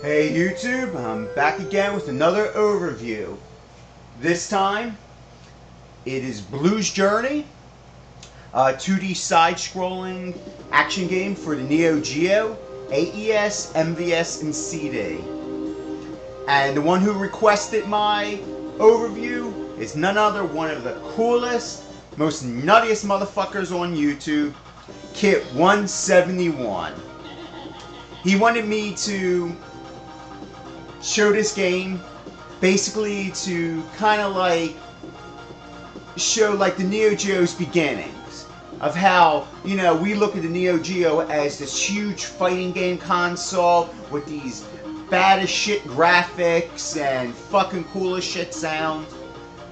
Hey YouTube, I'm back again with another overview. This time, it is Blues Journey, a 2D side-scrolling action game for the Neo Geo, AES, MVS, and CD. And the one who requested my overview is none other one of the coolest, most nuttiest motherfuckers on YouTube, KITT171. He wanted me to show this game basically to kind of like show like the Neo Geo's beginnings of how, you know, we look at the Neo Geo as this huge fighting game console with these bad as shit graphics and fucking cool as shit sound,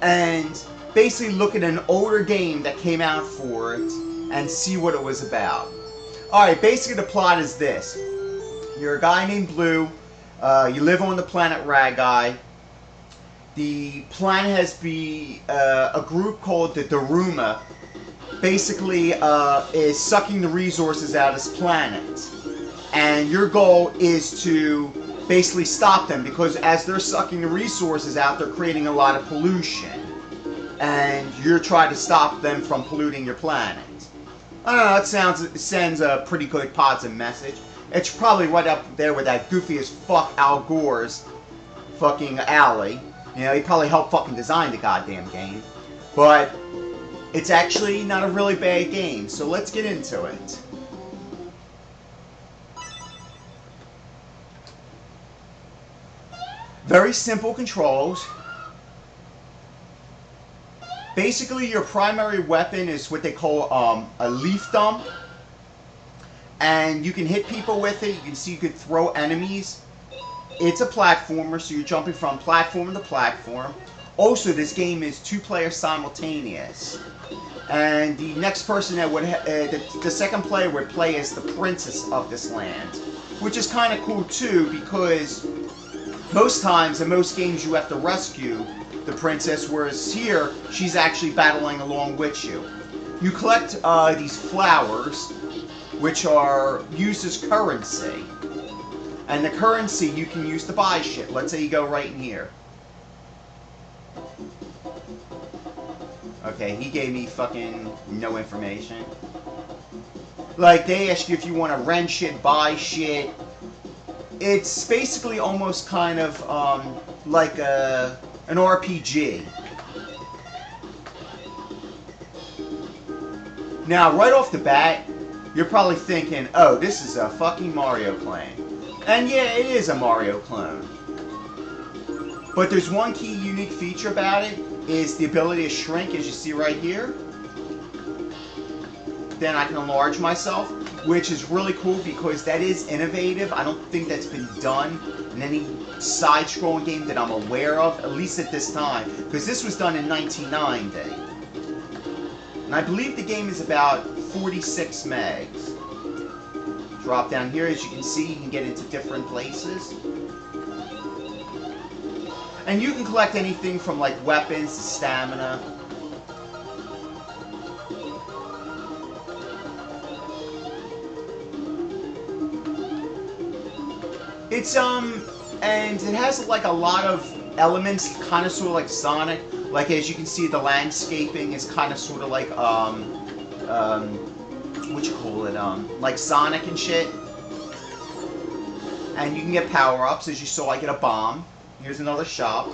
and basically look at an older game that came out for it and see what it was about. Alright, basically the plot is this. You're a guy named Blue. You live on the planet Ragai. The planet has a group called the Daruma. Basically, is sucking the resources out of this planet, and your goal is to basically stop them, because as they're sucking the resources out, they're creating a lot of pollution, and you're trying to stop them from polluting your planet. I don't know. It sends a pretty good positive message. It's probably right up there with that goofy as fuck Al Gore's fucking alley. You know, he probably helped fucking design the goddamn game. But it's actually not a really bad game, so let's get into it. Very simple controls. Basically, your primary weapon is what they call a leaf dump. And you can hit people with it. You can see you could throw enemies. It's a platformer, so you're jumping from platform to platform. Also, this game is 2-player simultaneous. And the next person that would, the second player would play as the princess of this land. Which is kind of cool too, because most times in most games you have to rescue the princess, whereas here, she's actually battling along with you. You collect these flowers, which are used as currency. And the currency you can use to buy shit. Let's say you go right in here. Okay, he gave me fucking no information. Like, they ask you if you want to rent shit, buy shit. It's basically almost kind of like an RPG. Now, right off the bat, you're probably thinking, oh, this is a fucking Mario clone. And yeah, it is a Mario clone. But there's one key unique feature about it, is the ability to shrink, as you see right here. Then I can enlarge myself, which is really cool because that is innovative. I don't think that's been done in any side-scrolling game that I'm aware of, at least at this time. Because this was done in 1990. And I believe the game is about 46 megs. Drop down here, as you can see, you can get into different places. And you can collect anything from like weapons to stamina. It's and it has like a lot of elements, kind of sort of like Sonic. Like, as you can see, the landscaping is kind of sort of like what you call it, like Sonic and shit. And you can get power-ups. As you saw, I get a bomb. Here's another shop.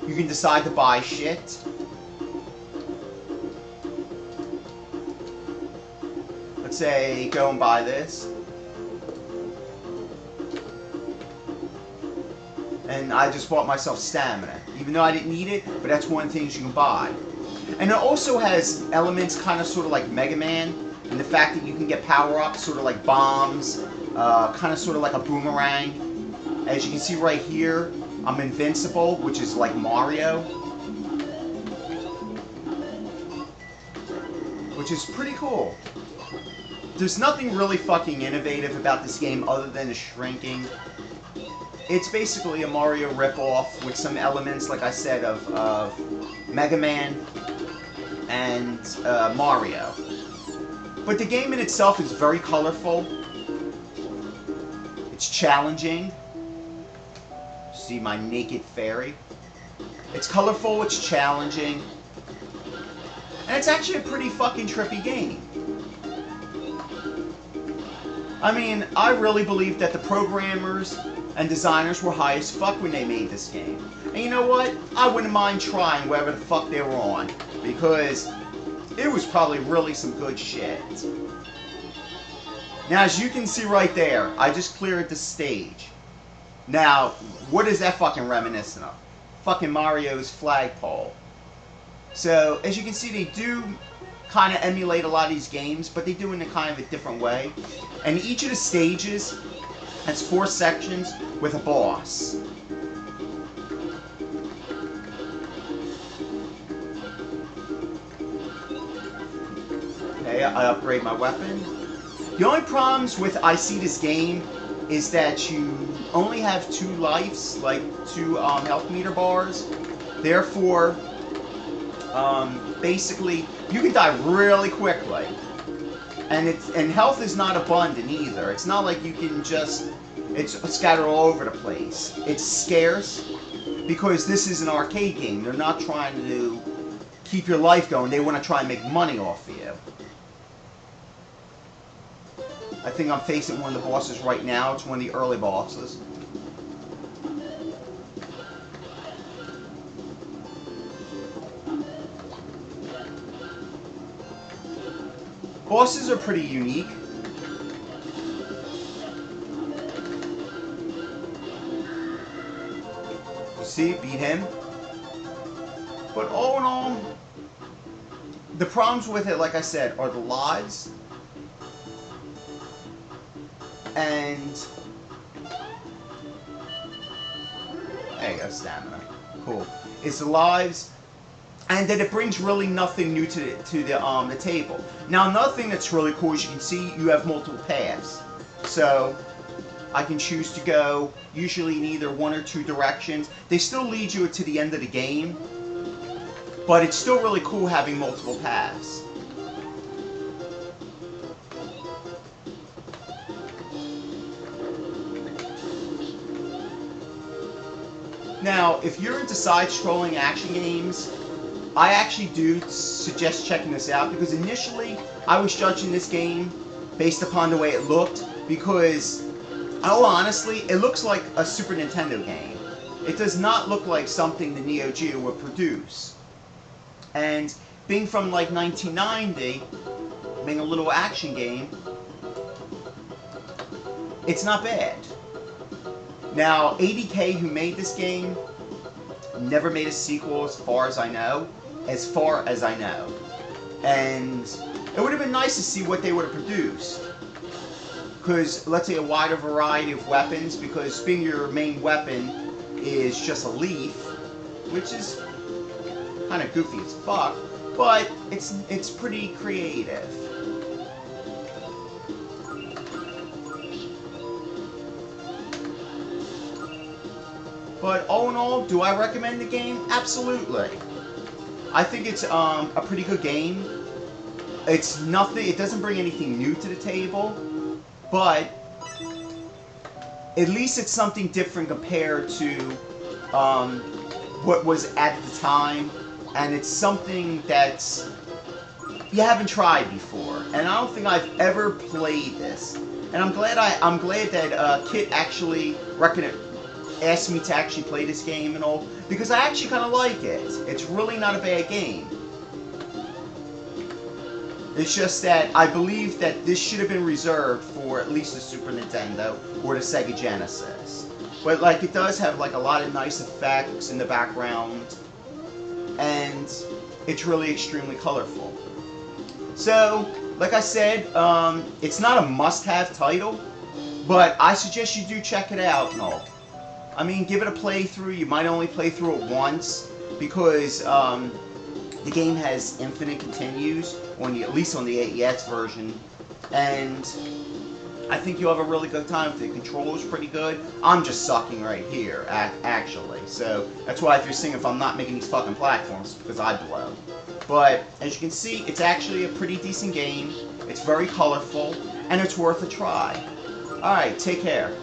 You can decide to buy shit. Let's say, go and buy this. And I just bought myself stamina. Even though I didn't need it, but that's one of the things you can buy. And it also has elements kind of sort of like Mega Man, and the fact that you can get power-ups, sort of like bombs, kind of sort of like a boomerang. As you can see right here, I'm invincible, which is like Mario. Which is pretty cool. There's nothing really fucking innovative about this game other than the shrinking. It's basically a Mario ripoff with some elements, like I said, of Mega Man and Mario. But the game in itself is very colorful. It's challenging. see my naked fairy. It's colorful, it's challenging, and it's actually a pretty fucking trippy game. I mean, I really believe that the programmers and designers were high as fuck when they made this game. And you know what? I wouldn't mind trying whatever the fuck they were on, because it was probably really some good shit. Now, as you can see right there, I just cleared the stage. Now, what is that fucking reminiscent of? Fucking Mario's flagpole. So, as you can see, they do kind of emulate a lot of these games, but they do it in a kind of a different way. And each of the stages has 4 sections with a boss. Okay, I upgrade my weapon. The only problems with I see this game is that you only have 2 lives, like 2 health meter bars. Therefore, basically, you can die really quickly. And health is not abundant either. It's not like you can just, it's scattered all over the place. It's scarce because this is an arcade game. They're not trying to keep your life going. They want to try and make money off of you. I think I'm facing one of the bosses right now. It's one of the early bosses. Bosses are pretty unique. You see, beat him. But all in all, the problems with it, like I said, are the lives. And there you go, stamina. Cool. It's the lives, and that it brings really nothing new to the table. Now, another thing that's really cool is you can see you have multiple paths. So I can choose to go usually in either 1 or 2 directions. They still lead you to the end of the game, but it's still really cool having multiple paths. Now, if you're into side-scrolling action games, I actually do suggest checking this out, because initially I was judging this game based upon the way it looked, because, oh, honestly, it looks like a Super Nintendo game. It does not look like something the Neo Geo would produce. And being from like 1990, being a little action game, it's not bad. Now, 80K, who made this game, never made a sequel as far as I know. As far as I know. And it would have been nice to see what they would have produced. Because, let's say, a wider variety of weapons, because being your main weapon is just a leaf, which is kind of goofy as fuck, but it's pretty creative. But all in all, do I recommend the game? Absolutely. I think it's a pretty good game. It's nothing, it doesn't bring anything new to the table, but at least it's something different compared to what was at the time, and it's something that's you haven't tried before. And I don't think I've ever played this. And I'm glad that KITT actually asked me to actually play this game and all, because I actually kind of like it. It's really not a bad game. It's just that I believe that this should have been reserved for at least the Super Nintendo or the Sega Genesis. But like, it does have like a lot of nice effects in the background, and it's really extremely colorful. So, like I said, it's not a must-have title, but I suggest you do check it out and all. I mean, give it a playthrough. You might only play through it once, because the game has infinite continues, at least on the AES version, and I think you'll have a really good time with it. The controller's pretty good. I'm just sucking right here, actually. So that's why if you're seeing if I'm not making these fucking platforms, because I blow. But as you can see, it's actually a pretty decent game. It's very colorful, and it's worth a try. Alright, take care.